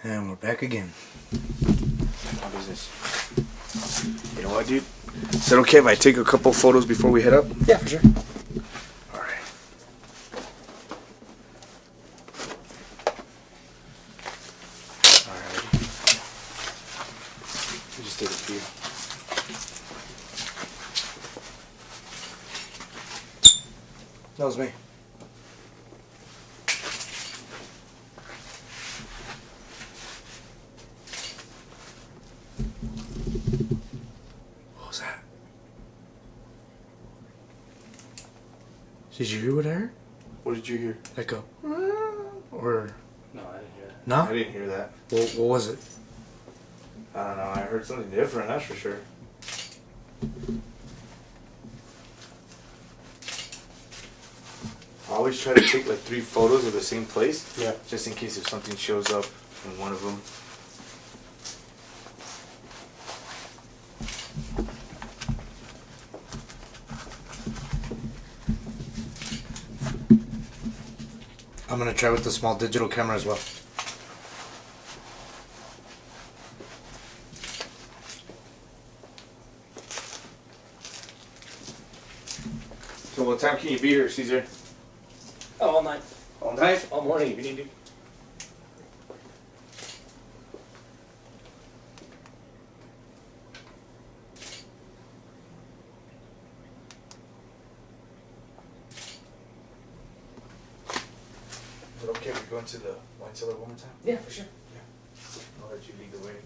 And we're back again. What is this? You know what, dude? Is it okay if I take a couple photos before we head up? Yeah, for sure. Alright. Alright. Let me just take a few. That was me. What was that? Did you hear what I heard? What did you hear? Like a... Or... No, I didn't hear that. No? I didn't hear that. What was it? I don't know. I heard something different, that's for sure. I always try to take like 3 photos of the same place. Yeah. Just in case if something shows up in one of them. I'm gonna try with the small digital camera as well. So what time can you be here, Caesar? Oh, all night. All night? All morning if you need to. Is it okay if we go into the wine cellar one more time? Yeah, for sure. I'll let you lead the way.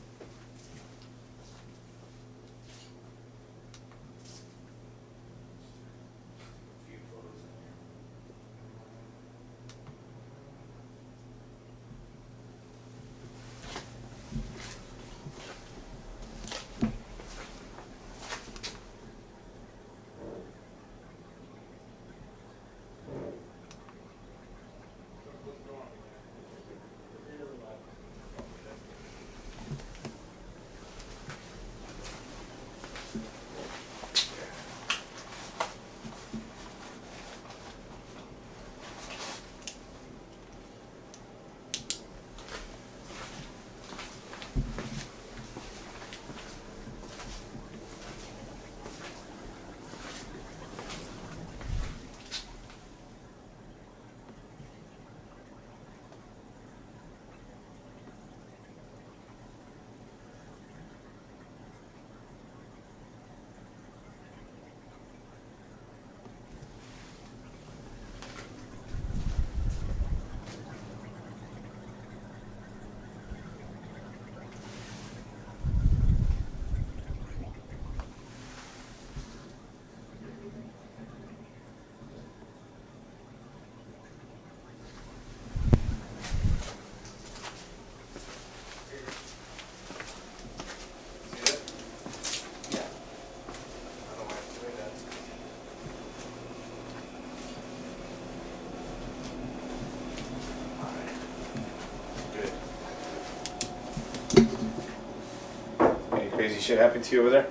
Crazy shit happened to you over there?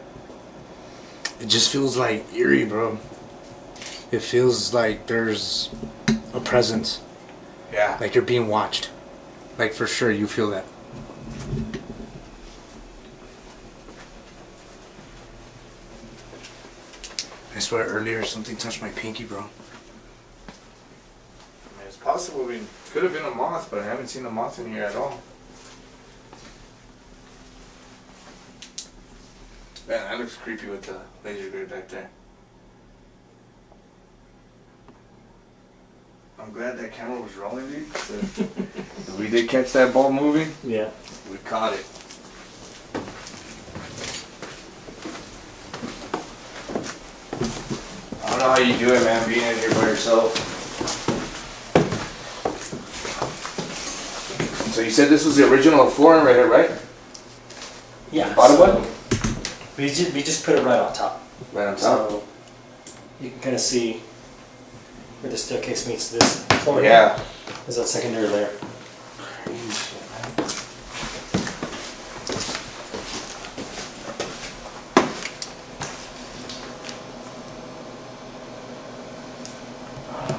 It just feels like eerie, bro. It feels like there's a presence. Yeah. Like you're being watched. Like for sure you feel that. I swear earlier something touched my pinky, bro. I mean, it's possible we could have been a moth, but I haven't seen a moth in here at all. Man, that looks creepy with the laser grid back there. I'm glad that camera was rolling, dude. So if we did catch that ball moving, Yeah. we caught it. I don't know how you do it, man, being in here by yourself. So you said this was the original flooring right here, right? Yeah. Bottom one? We just put it right on top. Right on top. So you can kind of see where the staircase meets this floor. Yeah. There's that secondary layer. Crazy shit, man.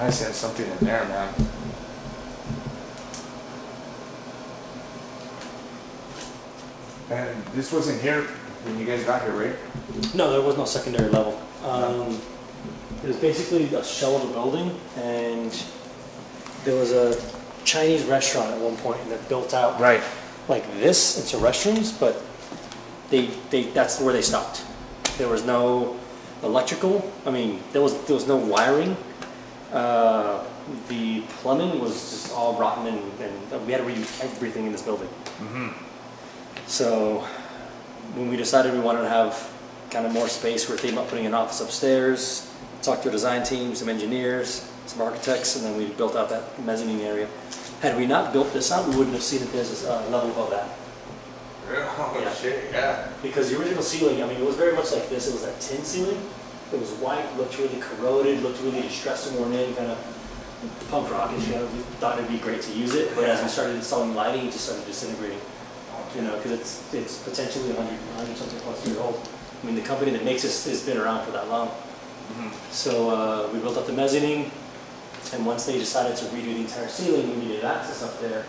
I sense something in there, man. And this wasn't here when you guys got here, right? No, there was no secondary level. It was basically a shell of a building, and there was a Chinese restaurant at one point that built out Right. like this into restrooms, but that's where they stopped. There was no electrical. I mean, there was no wiring. The plumbing was just all rotten, and we had to redo everything in this building. So when we decided we wanted to have kind of more space, we were thinking about putting an office upstairs, talked to a design team, some engineers, some architects, and then we built out that mezzanine area. Had we not built this out, we wouldn't have seen that there's a level above that. Oh, Yeah. shit, yeah. Because the original ceiling, I mean, it was very much like this. It was that tin ceiling. It was white, looked really corroded, looked really distressed and worn in, kind of punk rockish. You know, we thought it'd be great to use it, but as we started installing lighting, it just started disintegrating. You know, because it's potentially 100 something plus years old. I mean, the company that makes this has been around for that long. So we built up the mezzanine, and once they decided to redo the entire ceiling, we needed access up there.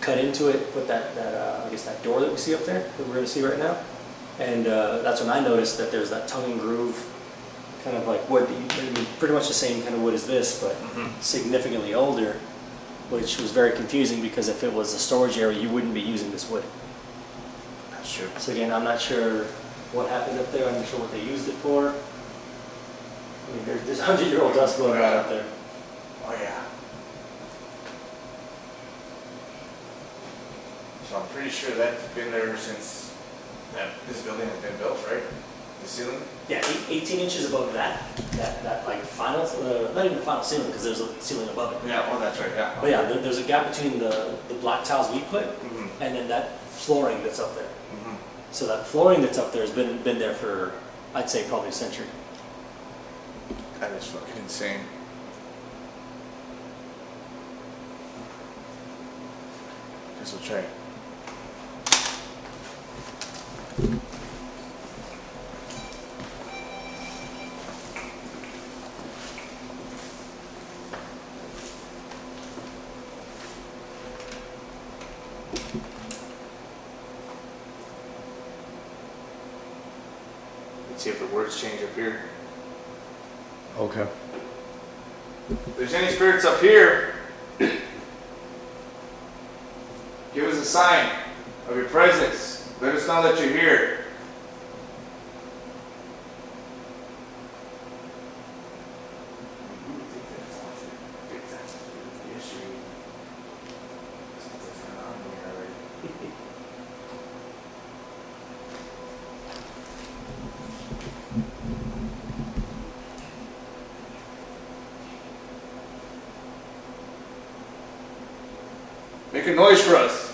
Cut into it, put that I guess that door that we see up there, that we're going to see right now, and that's when I noticed that there's that tongue and groove, kind of like wood. I mean, pretty much the same kind of wood as this, but significantly older, which was very confusing because if it was a storage area, you wouldn't be using this wood. That's true. So again, I'm not sure what happened up there. I'm not sure what they used it for. I mean, there's 100-year-old dust blowing around up there. Oh, yeah. So I'm pretty sure that's been there since this building has been built, right? The ceiling? Yeah, 18 inches above that like final, not even the final ceiling because there's a ceiling above it. Yeah, oh, that's right, yeah. But yeah, there's a gap between the black tiles we put and then that flooring that's up there. So that flooring that's up there has been there for, I'd say, probably a century. That is fucking insane. Guess we'll try it. Let's see if the words change up here. Okay. If there's any spirits up here, give us a sign of your presence. Let us know that you're here. Make a noise for us.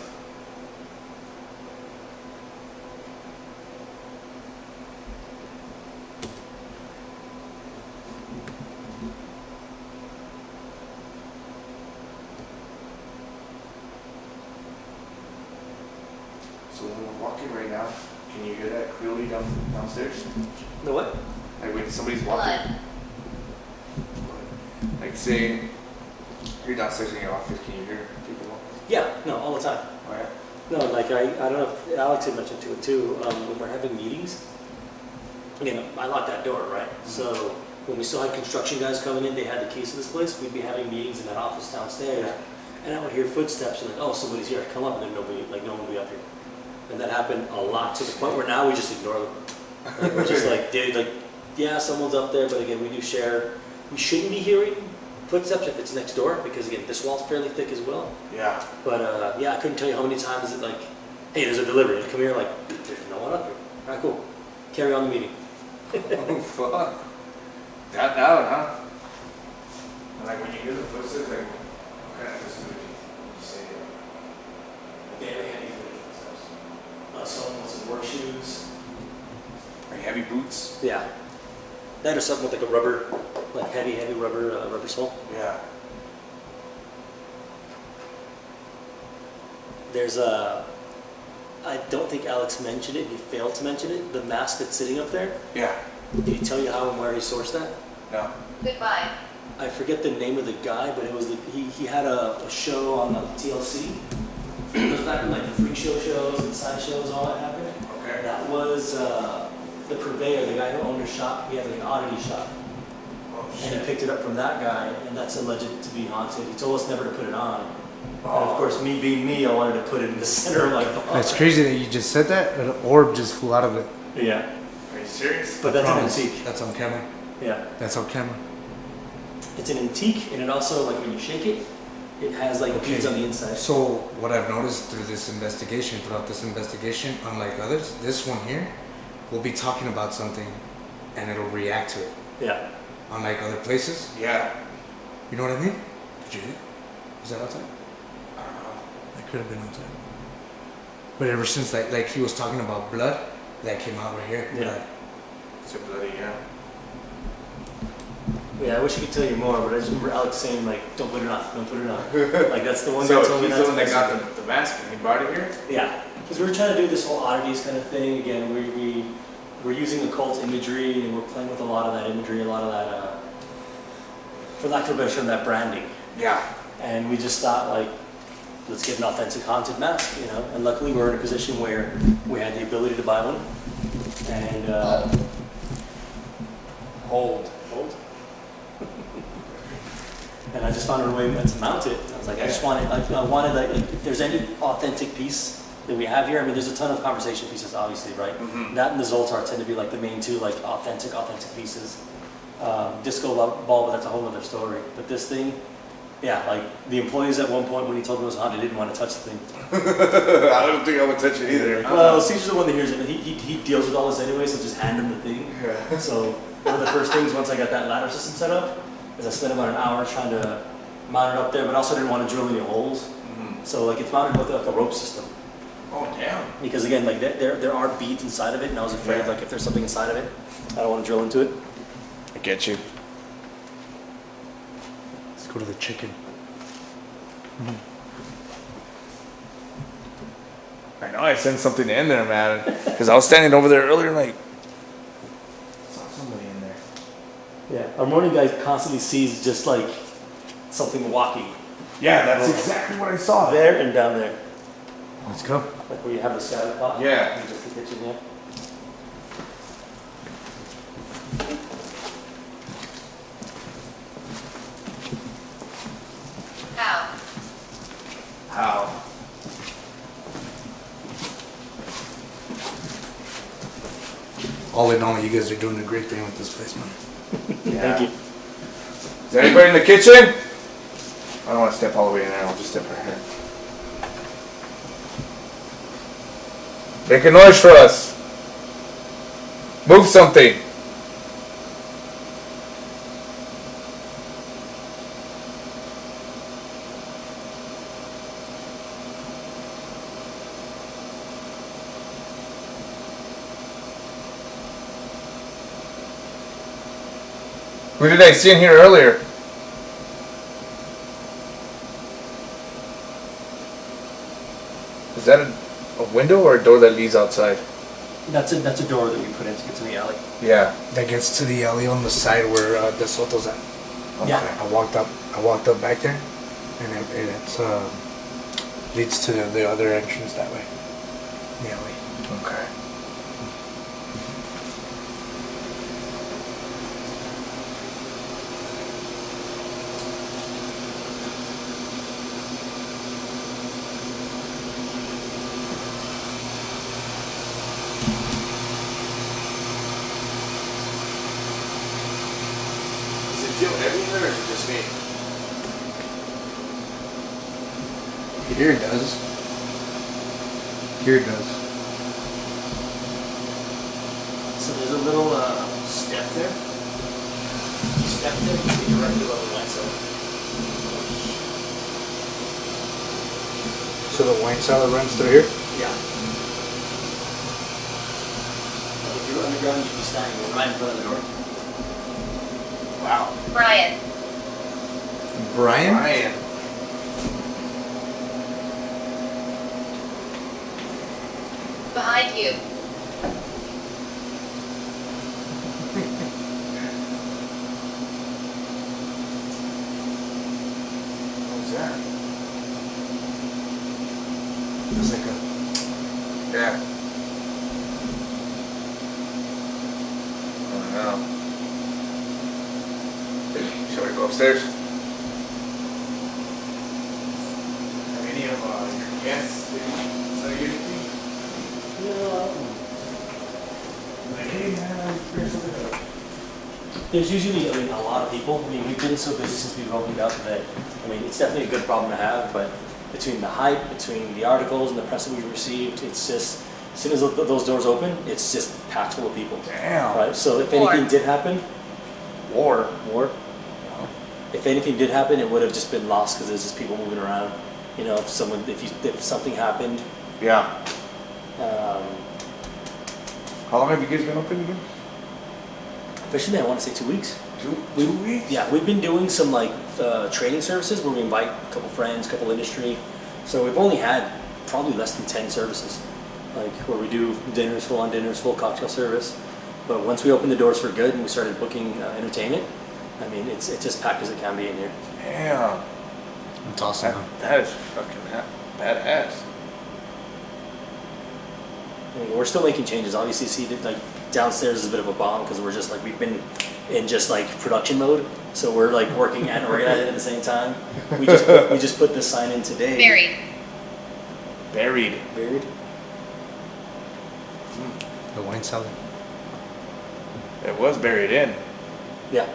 So when we're walking right now, can you hear that clearly downstairs? The what? Like when somebody's walking? Like saying, you're downstairs in your office, can you hear people walking? Yeah, no, all the time. Oh yeah? No, like I don't know if Alex had mentioned to it too, when we're having meetings, again, I locked that door, right? So when we still had construction guys coming in, they had the keys to this place, we'd be having meetings in that office downstairs, and I would hear footsteps and like, oh, somebody's here, I come up and then nobody, like no one would be up here. And that happened a lot to the point where now we just ignore them. Like, we're just like, dude, like, yeah, someone's up there, but again, we do share, we shouldn't be hearing footsteps if it's next door, because again, this wall's fairly thick as well. Yeah. But yeah, I couldn't tell you how many times it like, hey, there's a delivery. Come here, like, there's no one up here. All right, cool. Carry on the meeting. Oh fuck. That loud, huh? And like when you hear the footsteps, like what kind of footsteps would you say? Yeah, we had these footsteps. Someone with some work shoes. Like heavy boots? Yeah. That or something with like a rubber, like heavy rubber sole. Yeah. There's a, I don't think Alex mentioned it, he failed to mention it, the mask that's sitting up there. Yeah. Did he tell you how and where he sourced that? No. Goodbye. I forget the name of the guy, but it was he had a show on the TLC, Goes back to like the freak shows and sideshows and all that happened. Okay. That was the purveyor, the guy who owned a shop. He had like an oddity shop. Oh And he shit. picked it up from that guy, and that's alleged to be haunted. He told us never to put it on. And Oh. of course, me being me, I wanted to put it in the center of my bar. That's crazy that you just said that. An orb just flew out of it. Yeah. Are you serious? But that's an Promise. antique. That's on camera. Yeah. That's on camera. It's an antique, and it also, like when you shake it, it has like beads on the inside. So what I've noticed through this investigation, throughout this investigation, unlike others, this one here will be talking about something, and it'll react to it. Yeah. Unlike other places, Yeah. you know what I mean? Did you hit it? Was that outside? I don't know. That could have been outside. But ever since like he was talking about blood, that came out right here. Yeah. Blood. It's a bloody, yeah. Yeah, I wish I could tell you more, but I just remember Alex saying like, "Don't put it on, don't put it on." Like that's the one So guy told me he's not the one to that mess got with the mask and he brought it here? it. Yeah, because we were trying to do this whole oddities kind of thing again. We're using occult imagery, and we're playing with a lot of that imagery, a lot of that, for lack of a better term, that branding. Yeah. And we just thought like, let's get an authentic haunted mask, you know. And luckily, we're in a position where we had the ability to buy one, and hold. And I just found a way to mount it. I was like, I just wanted, I wanted like, if there's any authentic piece that we have here. I mean, there's a ton of conversation pieces, obviously, right? Mhm. That and the Zoltar tend to be like the main two, like authentic pieces. Disco ball, but that's a whole other story. But this thing, yeah, like the employees at one point when he told me it was haunted, didn't want to touch the thing. I don't think I would touch it either. Well, Caesar's the one that hears it, and he deals with all this anyway, so just hand him the thing. Yeah. So one of the first things once I got that ladder system set up is I spent about an hour trying to mount it up there, but also didn't want to drill any holes. Mhm. So like it's mounted with like a rope system, Oh, damn. because again, like there are beads inside of it, and I was afraid Yeah. like if there's something inside of it, I don't want to drill into it. I get you. Let's go to the chicken. I know, I sent something in there, man. Because I was standing over there earlier, like, saw somebody in there. Yeah, our morning guy constantly sees just like something walking Yeah, that's exactly what I saw. there and down there, Let's go. like where you have the scatter pot. Yeah. And just the kitchen, yeah. How? All in all, you guys are doing a great thing with this place, man. Thank you. Is there anybody in the kitchen? I don't want to step all the way in there. I'll just step right here. Make a noise for us. Move something. Who did I see in here earlier? Is that a window or a door that leads outside? That's a door that we put in to get to the alley. Yeah. That gets to the alley on the side where De Soto's at. Yeah. I walked up back there, and it leads to the other entrance that way. The alley. Okay. Does it feel heavy in there, or is it just me? Here it does. Here it does. So there's a little step there. You step there, you get directly above the wine cellar. So the wine cellar runs through here? Yeah. Like if you were underground, you'd be standing right in front of the door. Wow. Brian, Brian? Brian. behind you. What was that? There's like a Yeah. I don't know. Shall we go upstairs? Have any of your guests tell you anything? Like, hey man, I experienced something. There's usually, I mean, a lot of people. I mean, we've been so busy since we've opened up that, I mean, it's definitely a good problem to have, but between the hype, between the articles and the press that we've received, it's just, as soon as those doors open, it's just packed full of people. Damn. Right? So if anything did happen, War. if anything did happen, it would have just been lost because there's just people moving around. You know, if something happened. Yeah. How long have you guys been open again? Officially, I want to say 2 weeks. Two weeks? Yeah, we've been doing some like training services where we invite a couple friends, a couple industry. So we've only had probably less than 10 services, like where we do dinners, full-on dinners, full cocktail service. But once we opened the doors for good and we started booking entertainment, I mean, it's just packed as it can be in here. Damn. It's awesome. That is fucking badass. I mean, we're still making changes. Obviously, see, like downstairs is a bit of a bomb because we're just like we've been in just like production mode, so we're like working and organizing at the same time. We just put this sign in today. Buried. The wine cellar. It was buried in. Yeah.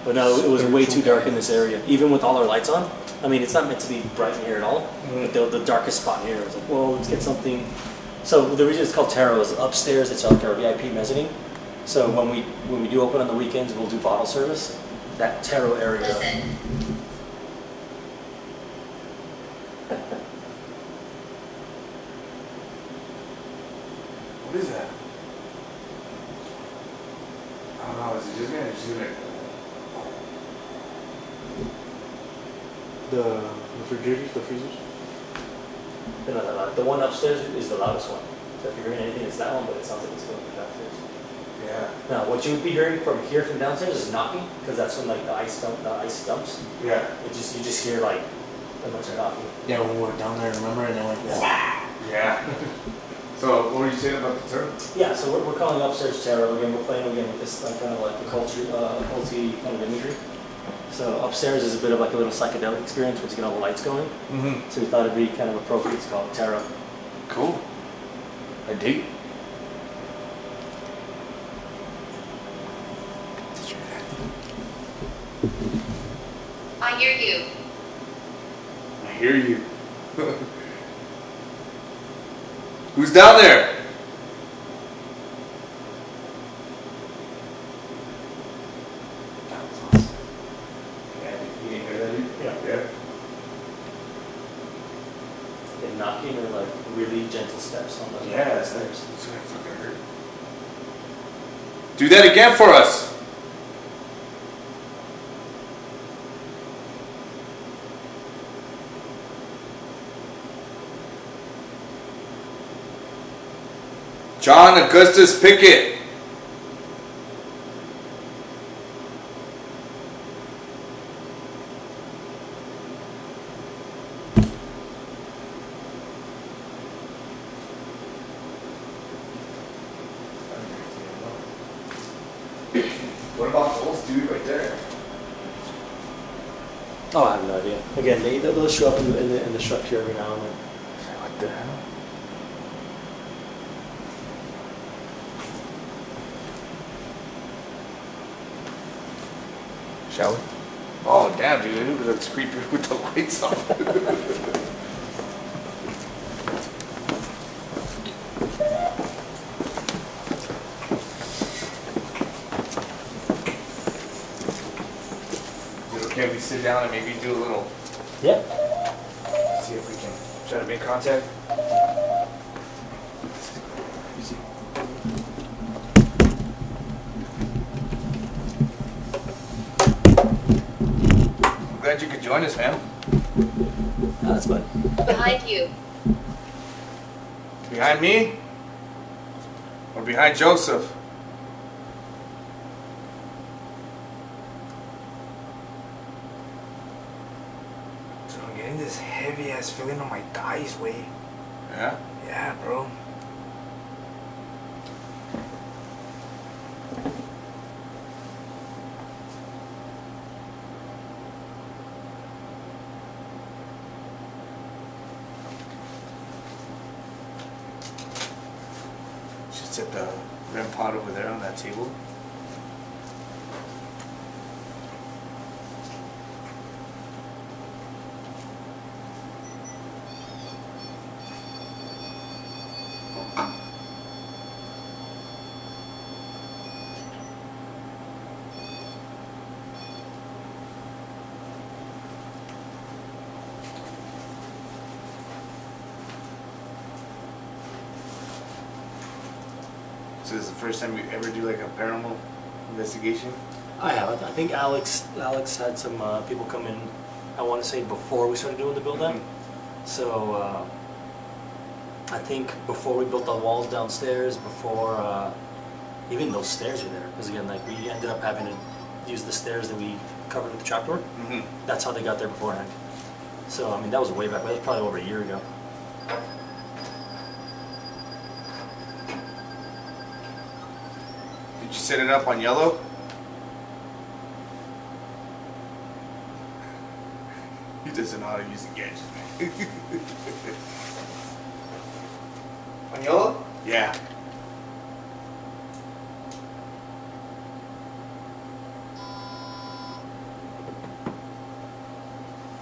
But no, it was way too dark in this area. Even with all our lights on, I mean, it's not meant to be bright in here at all. But the darkest spot in here was like, well, let's get something. So the reason it's called Tarot is upstairs. It's like our VIP mezzanine. So when we do open on the weekends, we'll do bottle service. That Tarot area. What is that? I don't know. Is it just gonna The refrigerators, the freezers. No, the one upstairs is the loudest one. So if you're hearing anything, it's that one, but it sounds like it's going from downstairs. Yeah. Now, what you would be hearing from downstairs is knocking, because that's when like the ice dumps. Yeah. You just hear like a bunch of knocking. Yeah, when we were down there, remember? And then went, Yeah. So what were you saying about the term? Yeah, so we're calling upstairs tarot again. We're playing again with this like kind of like the culty kind of imagery. So upstairs is a bit of like a little psychedelic experience once you get all the lights going. Mm-hmm. So we thought it'd be kind of appropriate to call it tarot. Cool. I dig. I hear you. I hear you. Who's down there? That was awesome. Yeah, you didn't hear that, dude? Yeah. And knocking or like really gentle steps on the Yeah, stairs. that's what I fucking heard. Do that again for us. John Augustus Pickett. What about those dude right there? Oh, I have no idea. Again, they'll show up in the structure every now and then. What the hell? Shall we? Oh, damn, dude. It looks creepy with the lights on. Is it okay if we sit down and maybe do a little, Yeah. see if we can try to make contact? Easy. I'm glad you could join us, man. That's fun. Behind you. Behind me? Or behind Joseph? So I'm getting this heavy ass it's feeling on my thighs, way. Yeah? Yeah, bro. Should set the REM pod over there on that table. So this is the first time you ever do like a paranormal investigation? I have. I think Alex had some people come in, I want to say before we started doing the build out. So I think before we built the walls downstairs, before even those stairs were there, because again, like we ended up having to use the stairs that we covered with the trapdoor. That's how they got there beforehand. So I mean, that was way back. That was probably over a year ago. Did you set it up on yellow? He doesn't know how to use the gadgets, man. On yellow? Yeah.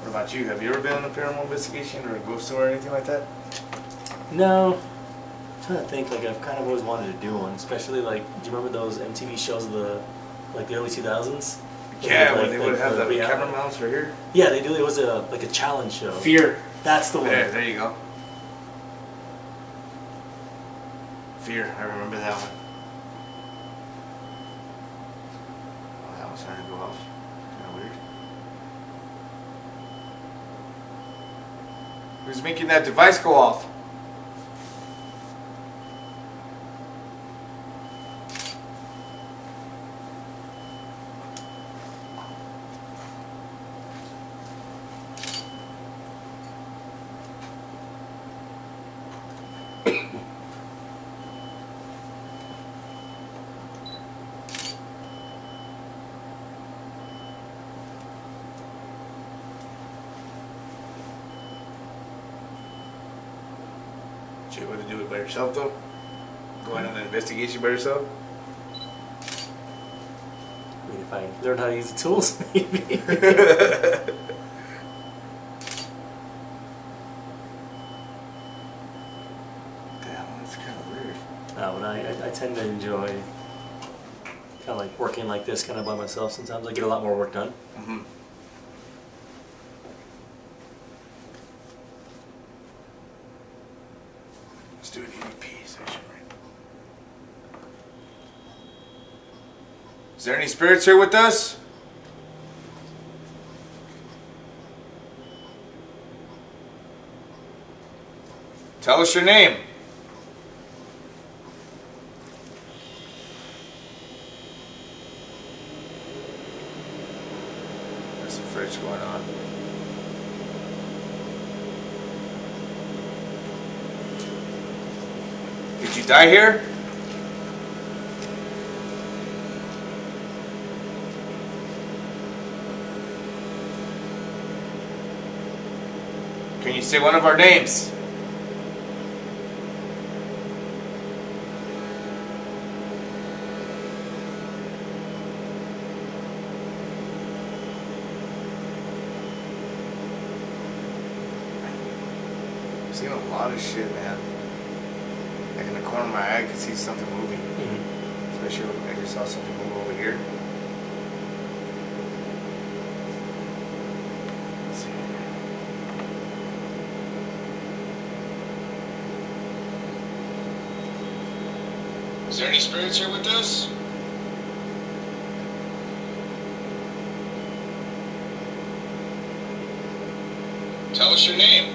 What about you? Have you ever been on a paranormal investigation or a ghost tour or anything like that? No. I'm trying to think, like I've kind of always wanted to do one, especially like, do you remember those MTV shows of the early 2000s? Yeah, Like, when they would have the reality- camera mounts right here. Yeah, they do. It was a challenge show. Fear. That's the one. There you go. Fear, I remember that one. Oh, that one's starting to go off. Kind of weird. Who's making that device go off? You able to do it by yourself though? Going on an investigation by yourself? I mean, if I learn how to use the tools, maybe. Damn, that's kind of weird. But I tend to enjoy kind of like working like this kind of by myself sometimes. I get a lot more work done. Let's do an EVP session, right? Is there any spirits here with us? Tell us your name. There's some fridge going on. Did you die here? Can you say one of our names? I'm seeing a lot of shit, man. Like in the corner of my eye, I could see something moving. Especially when I just saw something move over here. Let's see. Is there any spirits here with us? Tell us your name.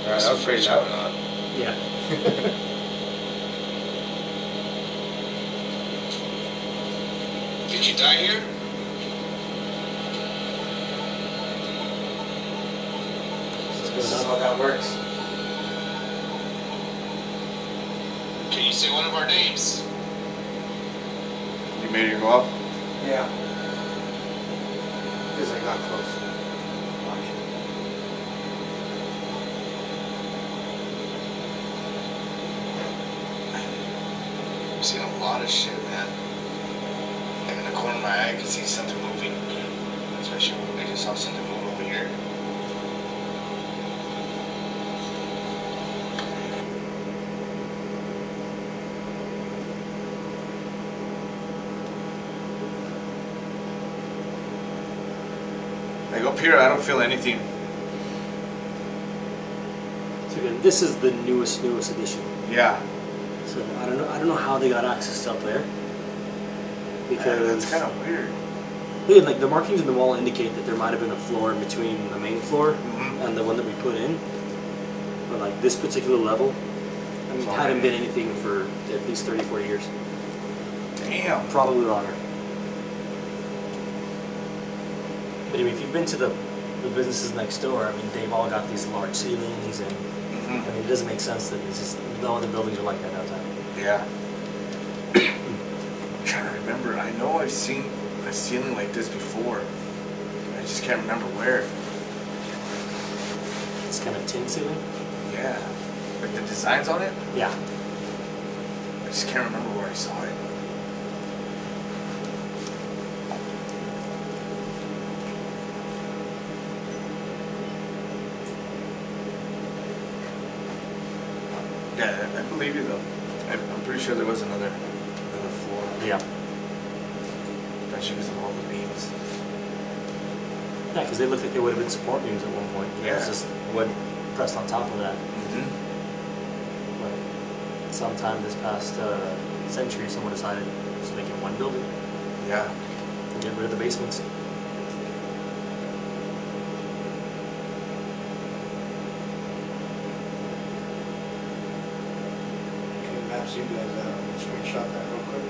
Alright, I'll trade that one on. Yeah. Did you die here? This is how that works. Can you say one of our names? You made it go off? Yeah. Because I got close. I've seen a lot of shit, man. And in the corner of my eye, I can see something moving. Especially when I just saw something move over here. Like up here, I don't feel anything. So again, this is the newest edition. Yeah. So I don't know how they got access to up there. Because That's kind of weird. yeah, like the markings in the wall indicate that there might have been a floor in between the main floor Mhm. and the one that we put in. But like this particular level, I mean, It's hadn't already- been anything for at least 30, 40 years. Damn. Probably longer. But I mean, if you've been to the businesses next door, I mean, they've all got these large ceilings, and Mhm. I mean, it doesn't make sense that it's just no other buildings are like that downtown. Yeah. I'm trying to remember. I know I've seen a ceiling like this before. I just can't remember where. It's kind of tin ceiling. Yeah. Like the designs on it? Yeah. I just can't remember where I saw it. Yeah, I believe you though. I'm pretty sure there was another floor. Yeah. Especially because of all the beams. Yeah, because they looked like they would have been support beams at one point. Yeah. It's just wood pressed on top of that. Mm-hmm. But sometime this past century, someone decided to make it one building Yeah. and get rid of the basements. Okay, perhaps you guys screenshot that real quick.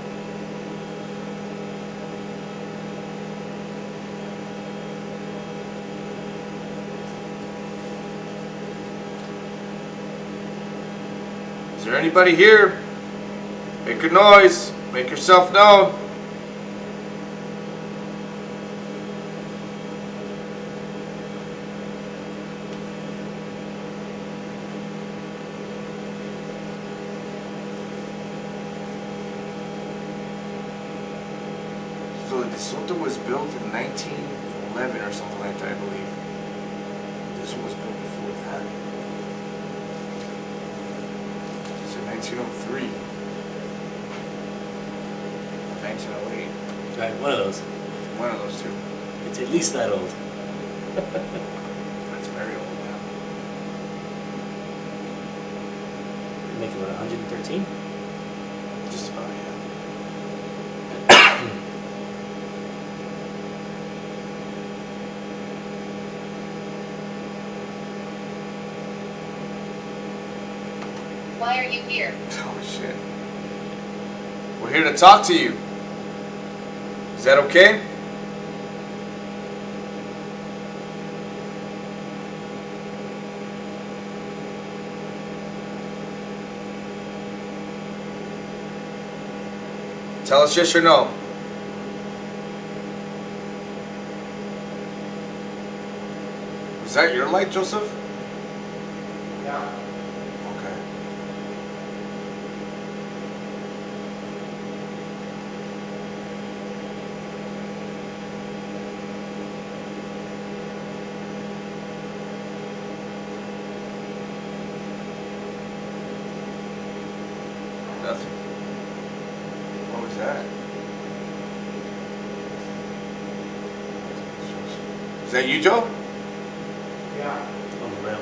Is there anybody here? Make a noise. Make yourself known. So the Soto was built in 1911 or something like that, I believe. This one was built before that. So 1903. 1908. Right, one of those. One of those two. It's at least that old. That's very old, man. Make it what, 113? Just about, yeah. Why are you here? Oh shit. We're here to talk to you. Is that okay? Tell us yes or no. Was that your light, Joseph? Yeah. Okay. Nothing. What was that? Is that you, Joe? Yeah. On the rail.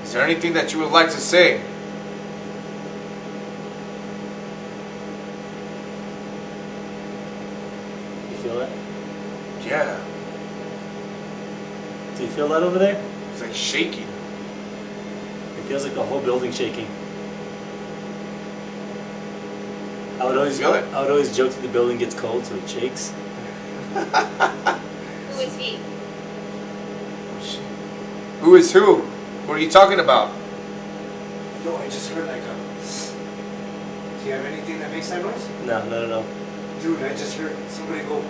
Is there anything that you would like to say? You feel that? Yeah. It's Do you feel that over there? It's like shaking. It feels like the whole building's shaking. I would Feel it? always joke that the building gets cold, so it shakes. Who is he? Who is who? What are you talking about? No, I just heard like a. Do you have anything that makes that noise? No. Dude, I just heard somebody go.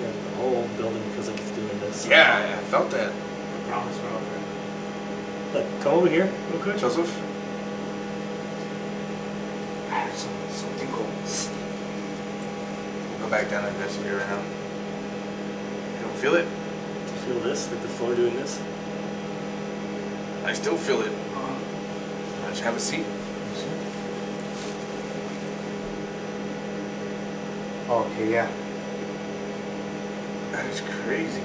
Yeah, the whole building feels like it's doing this. Yeah, I felt that. I promise, bro. Look, come over here, real quick. Joseph? I heard something go. We'll go back down and investigate right now. You don't feel it? Do you feel this? Like the floor doing this? I still feel it. Just have a seat. Okay, yeah. That is crazy.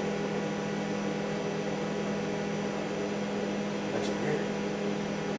That's weird.